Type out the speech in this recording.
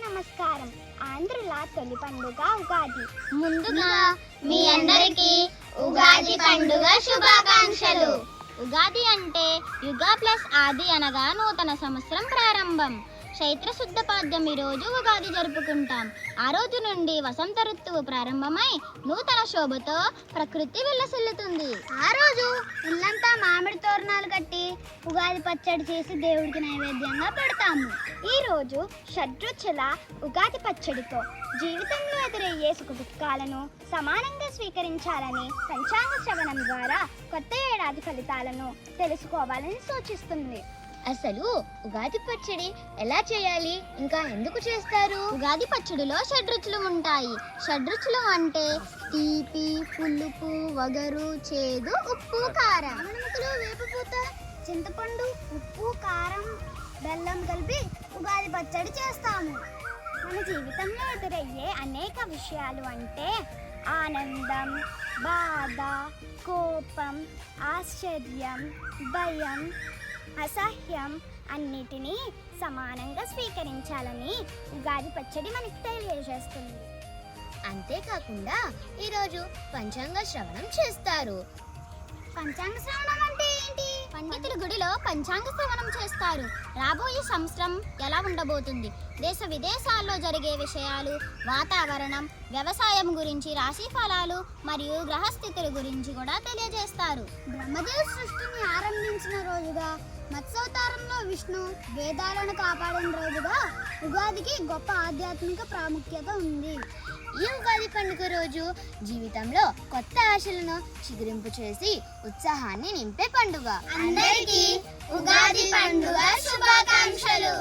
నమస్కారం. ఆంధ్రుల తొలి పండుగ ఉగాది. ముందుగా మీ అందరికీ ఉగాది పండుగ శుభాకాంక్షలు. ఉగాది అంటే యుగ ప్లస్ ఆది అనగా నూతన సంవత్సరం ప్రారంభం. చైత్ర శుద్ధ పాడ్యమి రోజు ఉగాది జరుపుకుంటాం. ఆ రోజు నుండి వసంత ఋతువు ప్రారంభమై నూతన శోభతో ప్రకృతి విల్లసిల్లుతుంది. ఆ రోజు ఇల్లంతా మామిడి తోరణాలు కట్టి ఉగాది పచ్చడి చేసి దేవుడికి నైవేద్యంగా పెడతాము. ఈ రోజు షడ్రుచుల ఉగాది పచ్చడితో జీవితంలో ఎదురయ్యే సుఖ దుఃఖాలను సమానంగా స్వీకరించాలని పంచాంగ శ్రవణం ద్వారా కొత్త ఏడాది ఫలితాలను తెలుసుకోవాలని సూచిస్తుంది. అసలు ఉగాది పచ్చడి ఎలా చేయాలి, ఇంకా ఎందుకు చేస్తారు? ఉగాది పచ్చడిలో షడ్రుచులు ఉంటాయి. షడ్రుచులు అంటే తీపి, పులుపు, వగరు, చేదు, ఉప్పు, కారం. మామిడిముక్కలు, వేపపూత, చింతపండు, ఉప్పు, కారం, బెల్లం కలిపి ఉగాది పచ్చడి చేస్తాము. మన జీవితంలో ఎదురయ్యే అనేక విషయాలు అంటే ఆనందం, బాధ, కోపం, ఆశ్చర్యం, భయం, అసహ్యం అన్నిటినీ సమానంగా స్వీకరించాలని ఉగాది పచ్చడి మనకి తెలియజేస్తుంది. అంతేకాకుండా ఈరోజు పంచాంగ శ్రవణం చేస్తారు. పంచాంగ శ్రవణం అంటే ఏంటి? పండితుల గుడిలో పంచాంగ శ్రవణం చేస్తారు. రాబోయే సంవత్సరం ఎలా ఉండబోతుంది, దేశ విదేశాల్లో జరిగే విషయాలు, వాతావరణం, వ్యవసాయం గురించి, రాశి ఫలాలు మరియు గ్రహస్థితుల గురించి కూడా తెలియజేస్తారు. బ్రహ్మదేవుడు సృష్టిని ఆరంభించిన రోజుగా, మత్స్యావతారంలో విష్ణు వేదాలను కాపాడిన రోజుగా ఉగాదికి గొప్ప ఆధ్యాత్మిక ప్రాముఖ్యత ఉంది. ఈ ఉగాది పండుగ రోజు జీవితంలో కొత్త ఆశలను చిగురింపు చేసి ఉత్సాహాన్ని నింపే పండుగ. అందరికీ ఉగాది పండుగ శుభాకాంక్షలు.